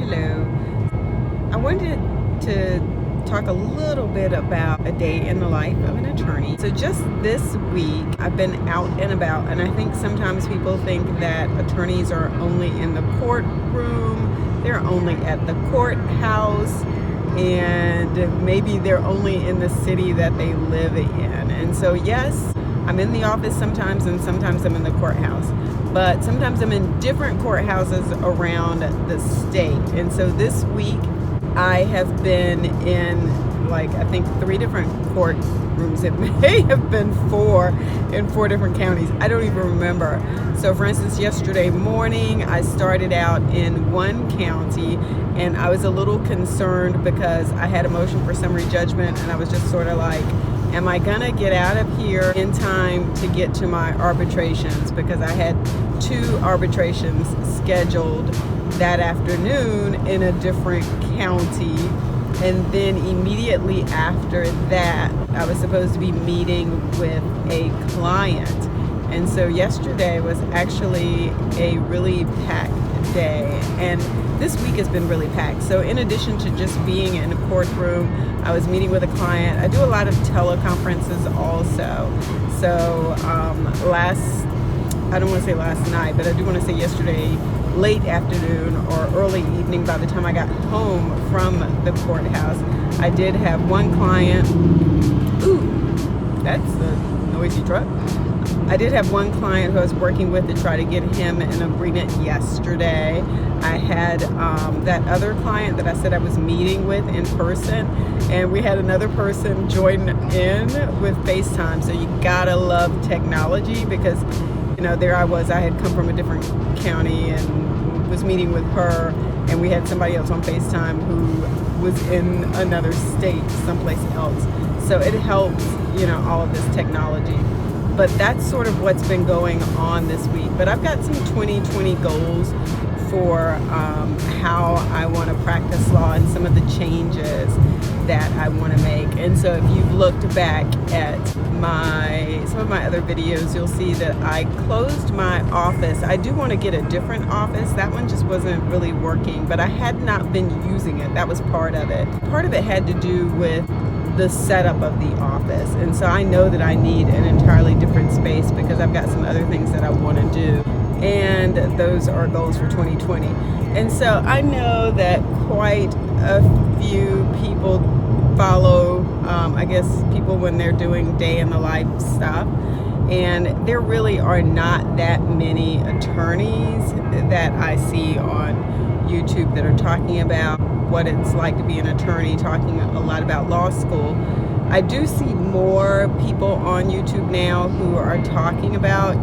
Hello. I wanted to talk a little bit about a day in the life of an attorney. So just this week, I've been out and about, and I think sometimes people think that attorneys are only in the courtroom, they're only at the courthouse, and maybe they're only in the city that they live in. And so yes, I'm in the office sometimes, and sometimes I'm in the courthouse. But sometimes I'm in different courthouses around the state. And so this week, I have been in I think 3 different courtrooms. It may have been 4 in 4 different counties. I don't even remember. So for instance, yesterday morning, I started out in one county, and I was a little concerned because I had a motion for summary judgment, and I was just sort of like, am I gonna get out of here in time to get to my arbitrations? Because I had 2 arbitrations scheduled that afternoon in a different county. And then immediately after that, I was supposed to be meeting with a client. And so yesterday was actually a really packed day. And this week has been really packed. So in addition to just being in a courtroom, I was meeting with a client. I do a lot of teleconferences also. So I don't want to say last night, but I do want to say yesterday, late afternoon or early evening, by the time I got home from the courthouse, I did have one client. Ooh, that's a noisy truck. I did have one client who I was working with to try to get him an agreement yesterday. I had that other client that I said I was meeting with in person, and we had another person join in with FaceTime. So you gotta love technology, because there I had come from a different county and was meeting with her, and we had somebody else on FaceTime who was in another state, someplace else. So it helps, all of this technology. But that's sort of what's been going on this week. But I've got some 2020 goals for how I want to practice law and some of the changes that I want to make. And so if you've looked back at some of my other videos, you'll see that I closed my office. I do want to get a different office. That one just wasn't really working, but I had not been using it. That was part of it. Part of it had to do with the setup of the office. And so I know that I need an entirely different space because I've got some other things that I want to do. And those are goals for 2020. And so I know that quite a few people follow, people when they're doing day in the life stuff. And there really are not that many attorneys that I see on YouTube that are talking about what it's like to be an attorney, talking a lot about law school. I do see more people on YouTube now who are talking about,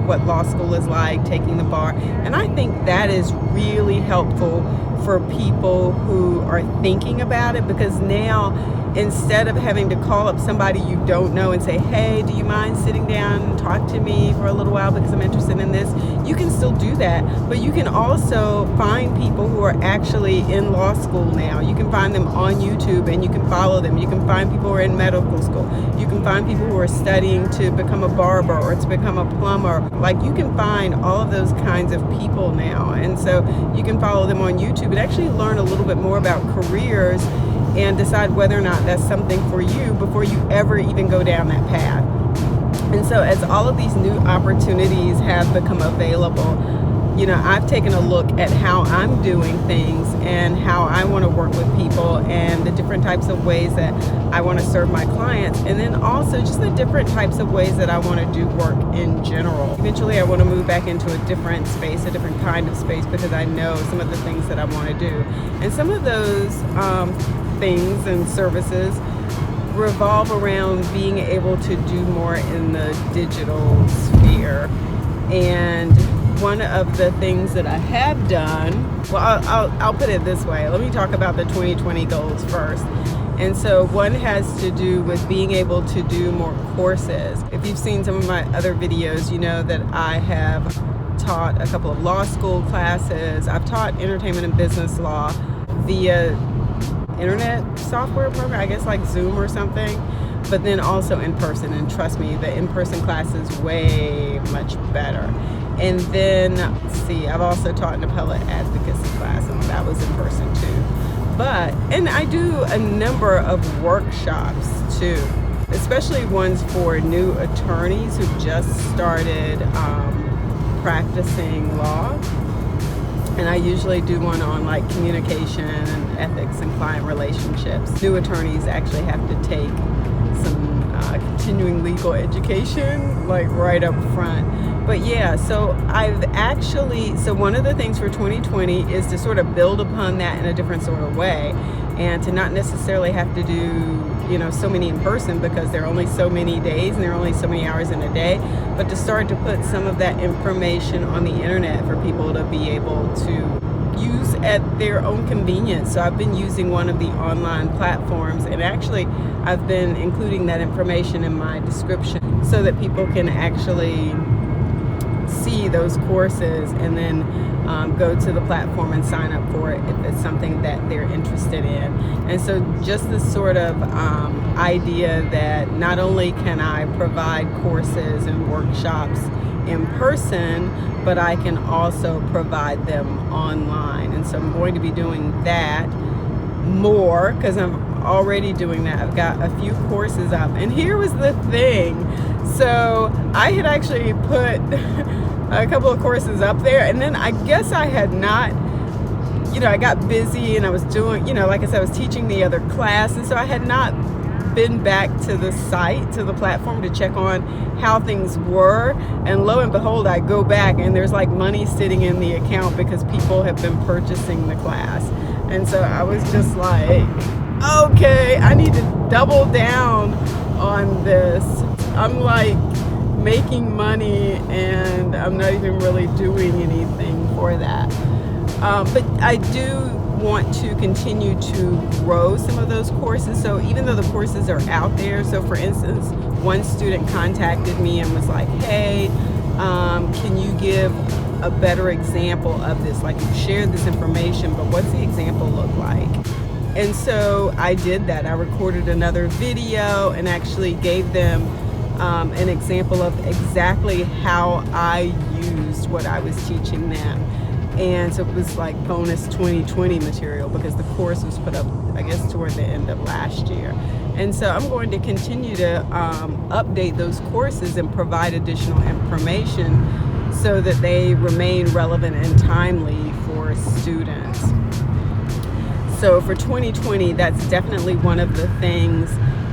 what law school is like, taking the bar. And I think that is really helpful for people who are thinking about it, because now, instead of having to call up somebody you don't know and say, hey, do you mind sitting down and talk to me for a little while because I'm interested in this? You can still do that, but you can also find people who are actually in law school now. You can find them on YouTube and you can follow them. You can find people who are in medical school. You can find people who are studying to become a barber or to become a plumber. You can find all of those kinds of people now. And so you can follow them on YouTube and actually learn a little bit more about careers and decide whether or not that's something for you before you ever even go down that path. And so as all of these new opportunities have become available, I've taken a look at how I'm doing things and how I want to work with people and the different types of ways that I want to serve my clients, and then also just the different types of ways that I want to do work in general. Eventually I want to move back into a different space, a different kind of space, because I know some of the things that I want to do. And some of those things and services revolve around being able to do more in the digital sphere. And one of the things that I have done, I'll put it this way. Let me talk about the 2020 goals first. And so one has to do with being able to do more courses. If you've seen some of my other videos, you know that I have taught a couple of law school classes. I've taught entertainment and business law via internet software program, I guess like Zoom or something, but then also in person. And trust me, the in-person class is way much better. And then, let's see, I've also taught an appellate advocacy class, and that was in person too. And I do a number of workshops too, especially ones for new attorneys who just started practicing law. And I usually do one on like communication and ethics and client relationships. New attorneys actually have to take some continuing legal education like right up front. But yeah, so one of the things for 2020 is to sort of build upon that in a different sort of way, and to not necessarily have to do so many in person, because there are only so many days and there are only so many hours in a day, but to start to put some of that information on the internet for people to be able to use at their own convenience. So I've been using one of the online platforms, and actually I've been including that information in my description so that people can actually see those courses and then go to the platform and sign up for it if it's something that they're interested in. And so just this sort of idea that not only can I provide courses and workshops in person, but I can also provide them online. And so I'm going to be doing that more, because I'm already doing that. I've got a few courses up, and here was the thing. So I had actually put a couple of courses up there, and then I guess I had not, I got busy and I was doing, like I said, I was teaching the other class, and so I had not been back to the site, to the platform, to check on how things were. And lo and behold, I go back and there's like money sitting in the account because people have been purchasing the class. And so I was just like, okay, I need to double down on this. I'm like making money and I'm not even really doing anything for that. But I do want to continue to grow some of those courses. So even though the courses are out there, so for instance, one student contacted me and was like, hey, can you give a better example of this? Like, you've shared this information, but what's the example look like? And so I did that. I recorded another video and actually gave them an example of exactly how I used what I was teaching them. And so it was like bonus 2020 material, because the course was put up, I guess, toward the end of last year. And so I'm going to continue to update those courses and provide additional information so that they remain relevant and timely for students. So for 2020, that's definitely one of the things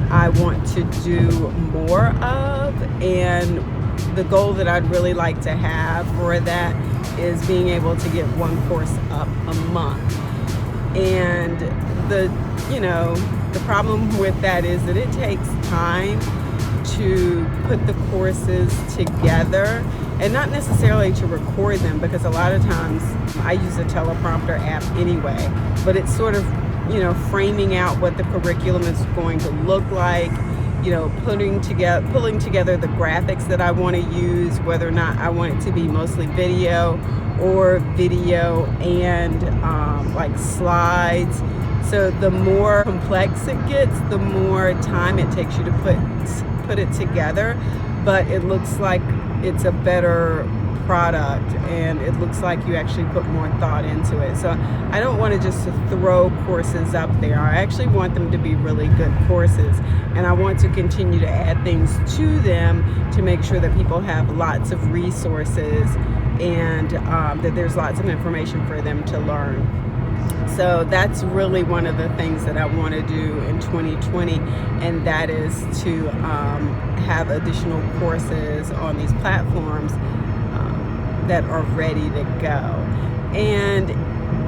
I want to do more of. And the goal that I'd really like to have for that is being able to get one course up a month. And the problem with that is that it takes time to put the courses together, and not necessarily to record them, because a lot of times I use a teleprompter app anyway, but it's sort of, framing out what the curriculum is going to look like, pulling together the graphics that I want to use, whether or not I want it to be mostly video or video and like slides. So the more complex it gets, the more time it takes you to put it together, but it looks like it's a better product, and it looks like you actually put more thought into it. So I don't want to just throw courses up there. I actually want them to be really good courses, and I want to continue to add things to them to make sure that people have lots of resources, and that there's lots of information for them to learn. So that's really one of the things that I want to do in 2020, and that is to have additional courses on these platforms that are ready to go. And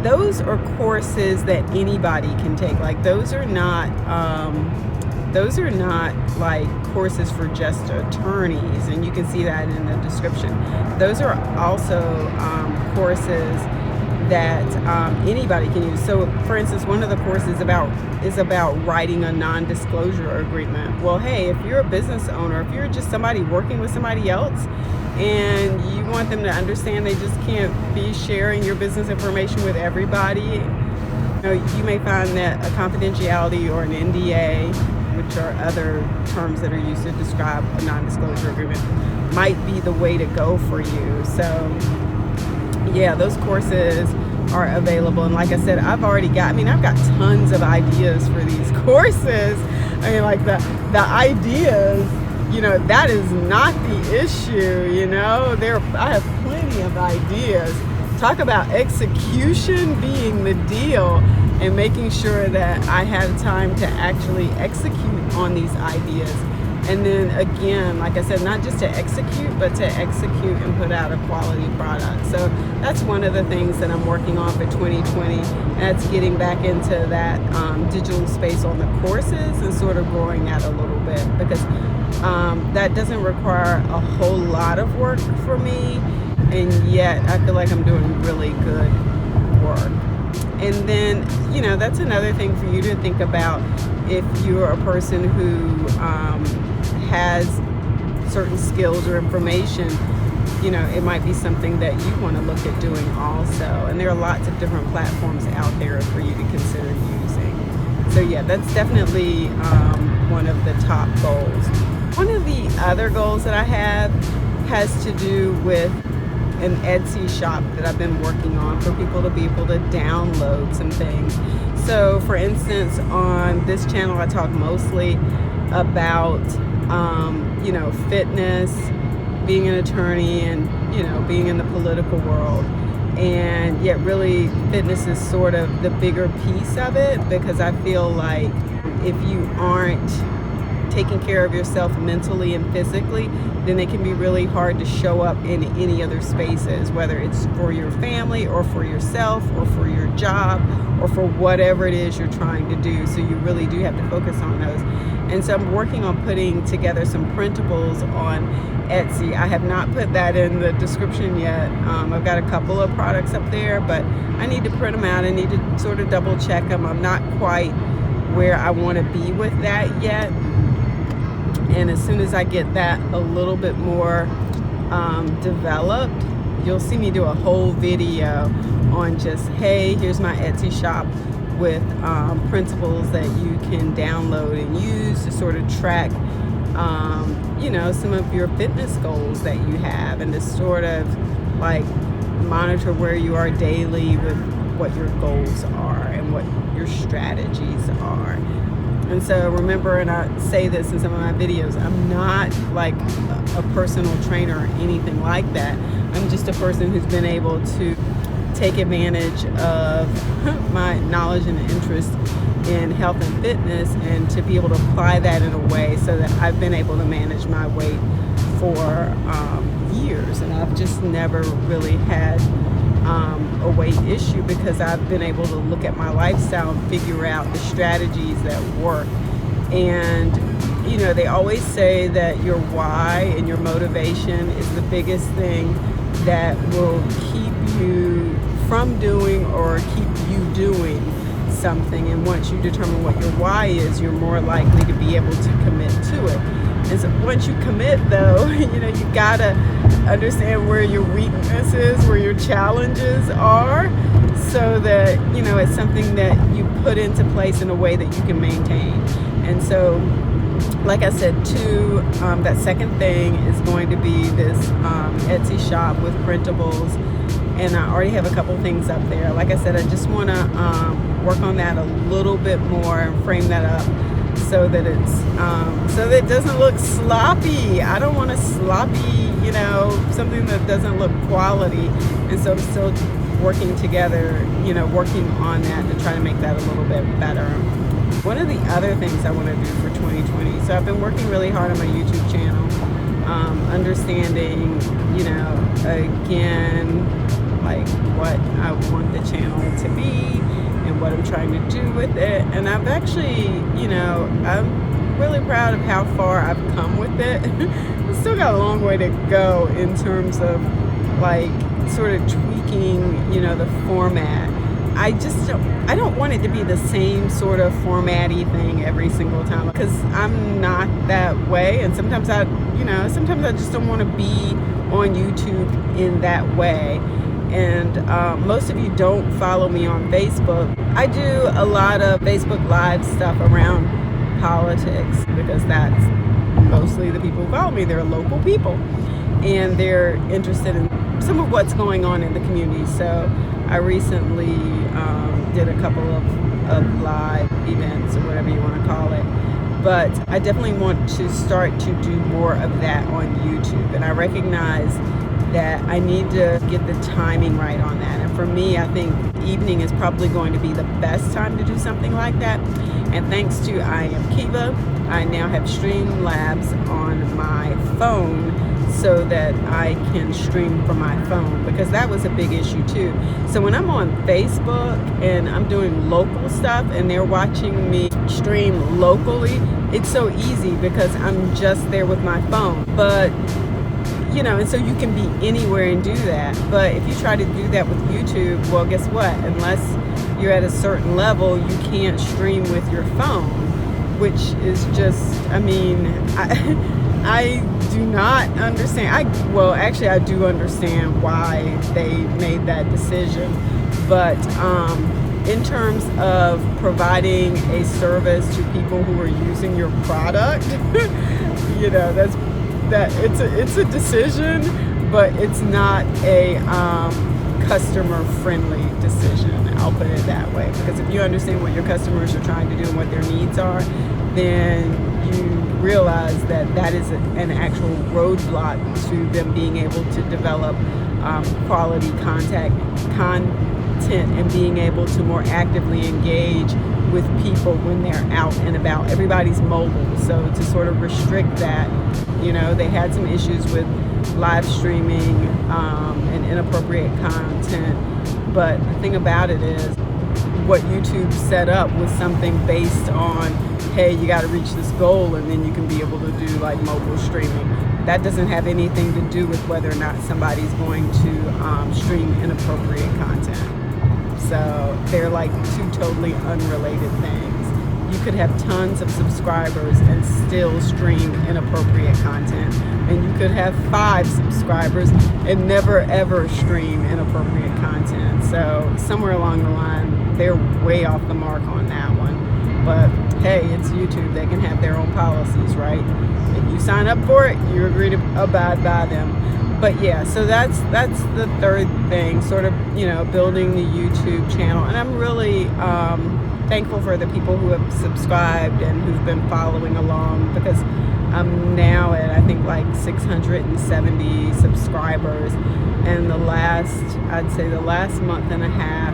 those are courses that anybody can take. Like, those are not like courses for just attorneys, and you can see that in the description. Those are also courses that anybody can use. So for instance, one of the courses is about writing a non-disclosure agreement. Well, hey, if you're a business owner, if you're just somebody working with somebody else and you want them to understand they just can't be sharing your business information with everybody, you may find that a confidentiality or an NDA, which are other terms that are used to describe a non-disclosure agreement, might be the way to go for you. So yeah, those courses are available. And like I said, I've got tons of ideas for these courses. I mean, like the ideas, that is not the issue, I have plenty of ideas. Talk about execution being the deal, and making sure that I have time to actually execute on these ideas. And then again, like I said, not just to execute, but to execute and put out a quality product. So that's one of the things that I'm working on for 2020. That's getting back into that digital space on the courses and sort of growing that a little bit, because that doesn't require a whole lot of work for me. And yet I feel like I'm doing really good work. And then, that's another thing for you to think about. If you're a person who has certain skills or information, it might be something that you want to look at doing also. And there are lots of different platforms out there for you to consider using. So yeah, that's definitely one of the top goals. One of the other goals that I have has to do with an Etsy shop that I've been working on for people to be able to download some things. So for instance, on this channel I talk mostly about fitness, being an attorney, and being in the political world. And yet really fitness is sort of the bigger piece of it, because I feel like if you aren't taking care of yourself mentally and physically, then it can be really hard to show up in any other spaces, whether it's for your family or for yourself or for your job or for whatever it is you're trying to do. So you really do have to focus on those. And so I'm working on putting together some printables on Etsy. I have not put that in the description yet. I've got a couple of products up there, but I need to print them out. I need to sort of double check them. I'm not quite where I want to be with that yet. And as soon as I get that a little bit more developed, you'll see me do a whole video on just, hey, here's my Etsy shop with printables that you can download and use to sort of track, some of your fitness goals that you have, and to sort of like monitor where you are daily with what your goals are and what your strategies are. And so remember, and I say this in some of my videos, I'm not like a personal trainer or anything like that. I'm just a person who's been able to take advantage of my knowledge and interest in health and fitness, and to be able to apply that in a way so that I've been able to manage my weight for years. And I've just never really had a weight issue, because I've been able to look at my lifestyle and figure out the strategies that work. And they always say that your why and your motivation is the biggest thing that will keep you from doing or keep you doing something. And once you determine what your why is, you're more likely to be able to commit to it. And so once you commit, though, you gotta understand where your weaknesses, where your challenges are, so that it's something that you put into place in a way that you can maintain. And so, like I said, too, that second thing is going to be this Etsy shop with printables, and I already have a couple things up there. Like I said, I just want to work on that a little bit more and frame that up so that it's so that it doesn't look sloppy. I don't want a sloppy, something that doesn't look quality. And so I'm still working together, working on that to try to make that a little bit better. One of the other things I want to do for 2020, so I've been working really hard on my YouTube channel, understanding, again, like what I want the channel to be and what I'm trying to do with it. And I've actually, I'm really proud of how far I've come with it. I've still got a long way to go in terms of like sort of tweaking, the format. I don't want it to be the same sort of formatty thing every single time, because I'm not that way. And sometimes I just don't want to be on YouTube in that way. And most of you don't follow me on Facebook. I do a lot of Facebook Live stuff around politics, because that's mostly the people who follow me. They're local people. and they're interested in some of what's going on in the community. So I recently did a couple of live events, or whatever you want to call it. But I definitely want to start to do more of that on YouTube. And I recognize that I need to get the timing right on that. And for me, I think evening is probably going to be the best time to do something like that. And thanks to I Am Kiva, I now have Streamlabs on my phone so that I can stream from my phone, because that was a big issue too. So when I'm on Facebook and I'm doing local stuff and they're watching me stream locally, it's so easy because I'm just there with my phone. But you know, and so you can be anywhere and do that. But if you try to do that with YouTube, well, guess what? Unless you're at a certain level, you can't stream with your phone, which is just, I mean, I do not understand. Well, actually, I do understand why they made that decision. But in terms of providing a service to people who are using your product, you know, it's a decision, but it's not a customer-friendly decision. I'll put it that way, because if you understand what your customers are trying to do and what their needs are, then you realize that that is an actual roadblock to them being able to develop quality content and being able to more actively engage with people when they're out and about. Everybody's mobile, so to sort of restrict that, you know, they had some issues with live streaming and inappropriate content. But the thing about it is, what YouTube set up was something based on, hey, you got to reach this goal and then you can be able to do like mobile streaming. That doesn't have anything to do with whether or not somebody's going to stream inappropriate content. So they're like two totally unrelated things. You could have tons of subscribers and still stream inappropriate content. And you could have 5 subscribers and never ever stream inappropriate content. So somewhere along the line, they're way off the mark on that one. But hey, it's YouTube. They can have their own policies, right? If you sign up for it, you agree to abide by them. But yeah, so that's the third thing, sort of, you know, building the YouTube channel. And I'm really thankful for the people who have subscribed and who've been following along, because I'm now at, I think, like 670 subscribers. And I'd say the last month and a half,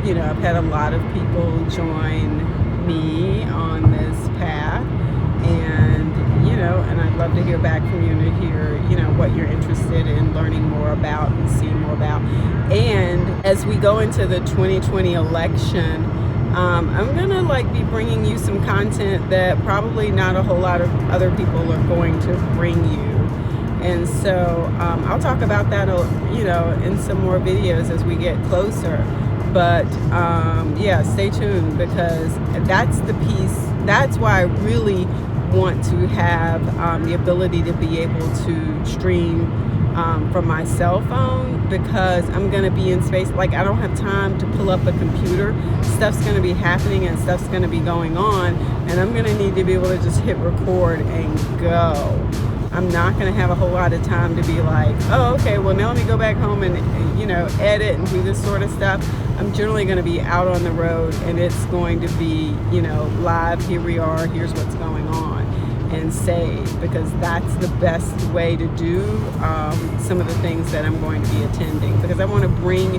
you know, I've had a lot of people join me on this path. And, you know, and I'd love to hear back from you, to hear, you know, what you're interested in learning more about and seeing more about. And as we go into the 2020 election, I'm gonna like be bringing you some content that probably not a whole lot of other people are going to bring you. And so I'll talk about that, you know, in some more videos as we get closer. But yeah, stay tuned, because that's the piece. That's why I really want to have the ability to be able to stream from my cell phone, because I'm going to be in space. Like, I don't have time to pull up a computer. Stuff's going to be happening and stuff's going to be going on, and I'm going to need to be able to just hit record and go. I'm not going to have a whole lot of time to be like, oh, okay, well, now let me go back home and, you know, edit and do this sort of stuff. I'm generally going to be out on the road, and it's going to be, you know, live. Here we are. Here's what's going on, and save, because that's the best way to do some of the things that I'm going to be attending, because I want to bring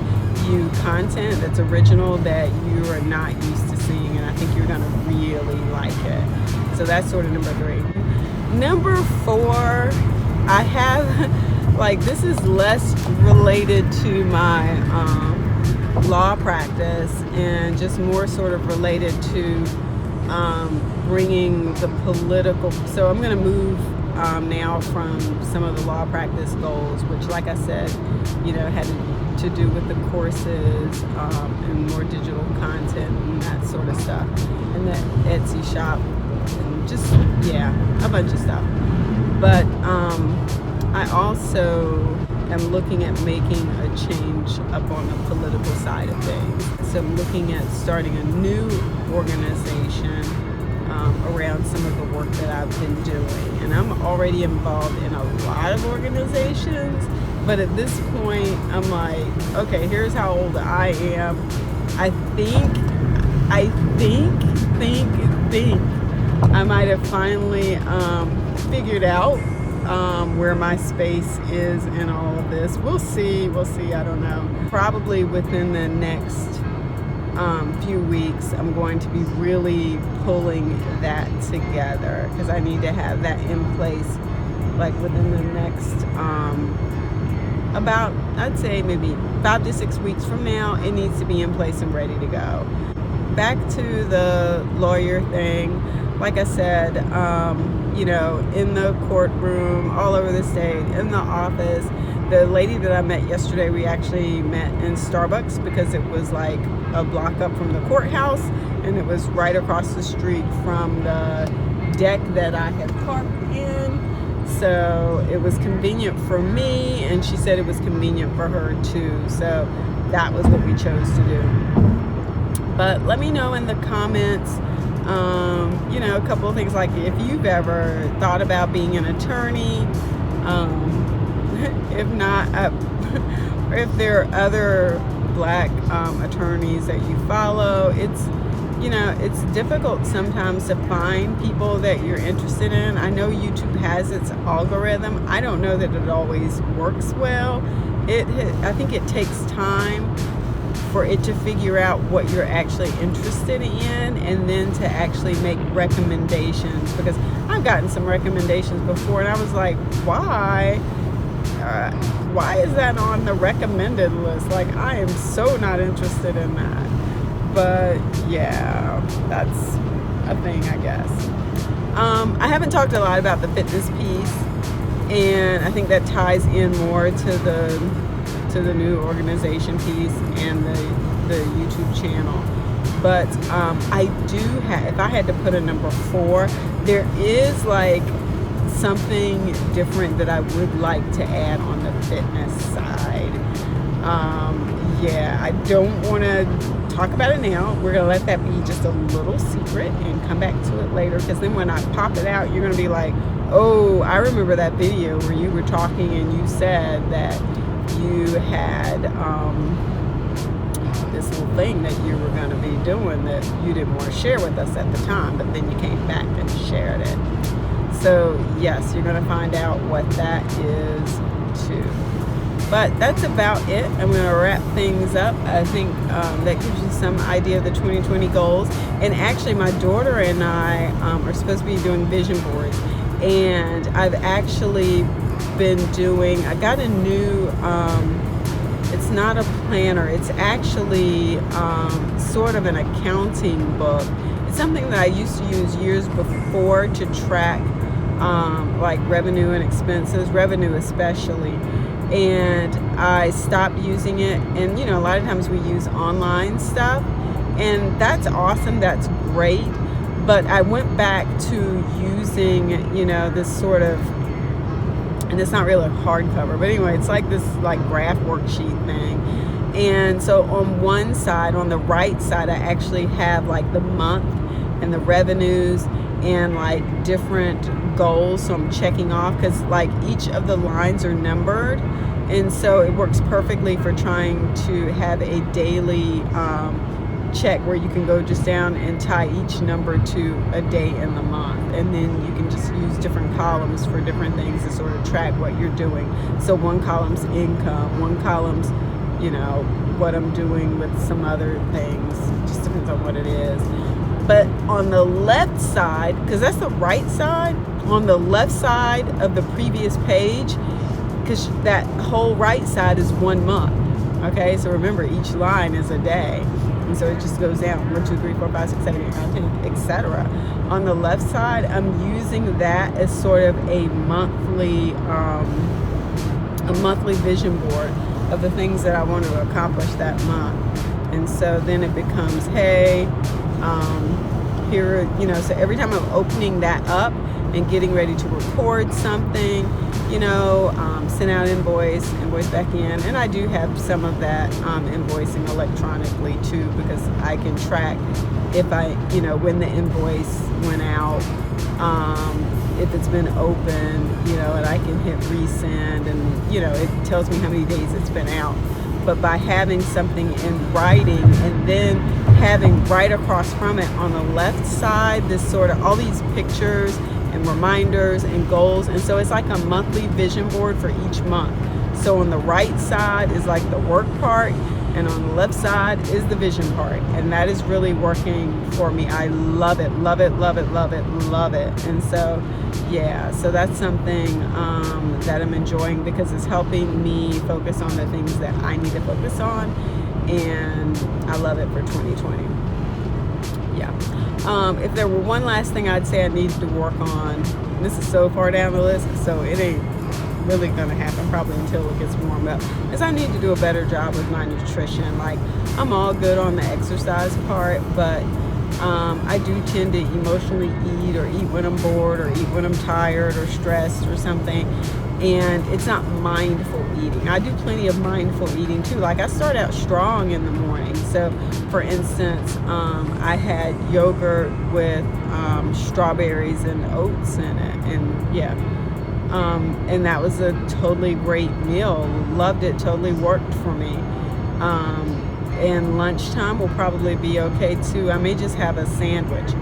you content that's original that you are not used to seeing, and I think you're going to really like it. So that's sort of number 3. Number 4, I have, like, this is less related to my law practice and just more sort of related to bringing the political. So I'm going to move now from some of the law practice goals, which, like I said, you know, had to do with the courses and more digital content and that sort of stuff, and that Etsy shop, and just, yeah, a bunch of stuff. But I also am looking at making a change up on the political side of things. So I'm looking at starting a new organization around some of the work that I've been doing. And I'm already involved in a lot of organizations, but at this point I'm like, okay, here's how old I am. I think I might have finally figured out where my space is in all of this. We'll see, I don't know. Probably within the next few weeks, I'm going to be really pulling that together, because I need to have that in place like within the next about, I'd say maybe 5 to 6 weeks from now. It needs to be in place and ready to go. Back to the lawyer thing. Like I said, you know, in the courtroom, all over the state, in the office. The lady that I met yesterday, we actually met in Starbucks because it was like a block up from the courthouse, and it was right across the street from the deck that I had parked in. So it was convenient for me, and she said it was convenient for her too. So that was what we chose to do. But let me know in the comments, you know, a couple of things, like if you've ever thought about being an attorney, if not, or if there are other black attorneys that you follow. It's, you know, it's difficult sometimes to find people that you're interested in. I know YouTube has its algorithm. I don't know that it always works well. I think it takes time for it to figure out what you're actually interested in, and then to actually make recommendations, because I've gotten some recommendations before and I was like, why is that on the recommended list? Like, I am so not interested in that. But yeah, that's a thing, I guess. I haven't talked a lot about the fitness piece, and I think that ties in more to the new organization piece and the YouTube channel. But I do have, if I had to put a number 4, there is like something different that I would like to add on the fitness side. Yeah, I don't want to talk about it now. We're going to let that be just a little secret and come back to it later, because then when I pop it out, you're going to be like, oh, I remember that video where you were talking and you said that you had this little thing that you were going to be doing that you didn't want to share with us at the time, but then you came back and shared it. So yes, you're going to find out what that is too. But that's about it. I'm going to wrap things up. I think that gives you some idea of the 2020 goals. And actually, my daughter and I are supposed to be doing vision boards. And I've actually been doing, I got a new, it's not a planner. It's actually sort of an accounting book. It's something that I used to use years before to track like revenue and expenses, revenue especially. And I stopped using it, and you know, a lot of times we use online stuff, and that's awesome, that's great, but I went back to using, you know, this sort of, and it's not really a hardcover, but anyway, it's like this like graph worksheet thing. And so on one side, on the right side, I actually have like the month and the revenues and like different goals, so I'm checking off, because like each of the lines are numbered, and so it works perfectly for trying to have a daily check where you can go just down and tie each number to a day in the month, and then you can just use different columns for different things to sort of track what you're doing. So one column's income, one column's, you know, what I'm doing with some other things, just depends on what it is. But on the left side, because that's the right side, on the left side of the previous page, because that whole right side is 1 month. Okay, so remember, each line is a day, and so it just goes down 1, 2, 3, 4, 5, 6, 7, 8, 9, 10, etc. On the left side, I'm using that as sort of a monthly vision board of the things that I want to accomplish that month. And so then it becomes, hey, here, you know, so every time I'm opening that up and getting ready to record something, send out invoice back in, and I do have some of that invoicing electronically too, because I can track if when the invoice went out, if it's been open, and I can hit resend, and it tells me how many days it's been out. But by having something in writing, and then having right across from it on the left side this sort of all these pictures and reminders and goals, and so it's like a monthly vision board for each month. So on the right side is like the work part, and on the left side is the vision part, and that is really working for me. I love it, love it, love it, love it, love it. And so so that's something that I'm enjoying, because it's helping me focus on the things that I need to focus on, and I love it for 2020. If there were one last thing I'd say I needed to work on, this is so far down the list, so it ain't really gonna happen probably until it gets warmed up, is I need to do a better job with my nutrition. Like, I'm all good on the exercise part, but I do tend to emotionally eat, or eat when I'm bored, or eat when I'm tired or stressed or something, and it's not mindful eating. I do plenty of mindful eating too. Like, I start out strong in the morning. So for instance, I had yogurt with strawberries and oats in it, and that was a totally great meal. Loved it, totally worked for me. And lunchtime will probably be okay too. I may just have a sandwich.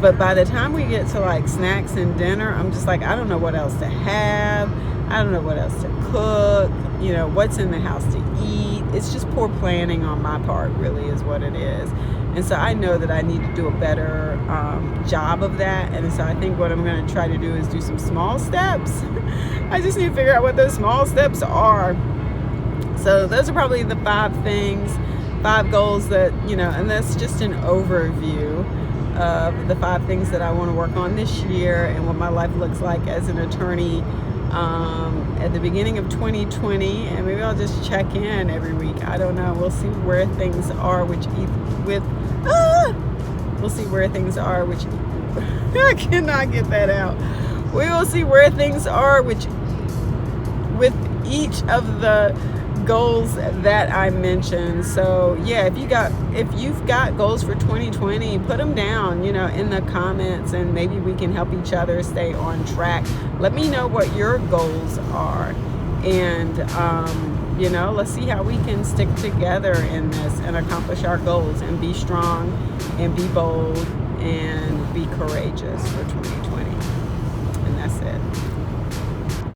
But by the time we get to like snacks and dinner, I'm just like, I don't know what else to have. I don't know what else to cook. What's in the house to eat. It's just poor planning on my part, really, is what it is. And so I know that I need to do a better job of that. And so I think what I'm going to try to do is do some small steps. I just need to figure out what those small steps are. So those are probably the 5 goals that, and that's just an overview of the 5 things that I want to work on this year, and what my life looks like as an attorney at the beginning of 2020. And maybe I'll just check in every week. I don't know. We'll see where things are, we'll see where things are, which I cannot get that out. We will see where things are, with each of the goals that I mentioned. So if you've got goals for 2020, put them down, in the comments, and maybe we can help each other stay on track. Let me know what your goals are, and let's see how we can stick together in this and accomplish our goals, and be strong, and be bold, and be courageous for 2020.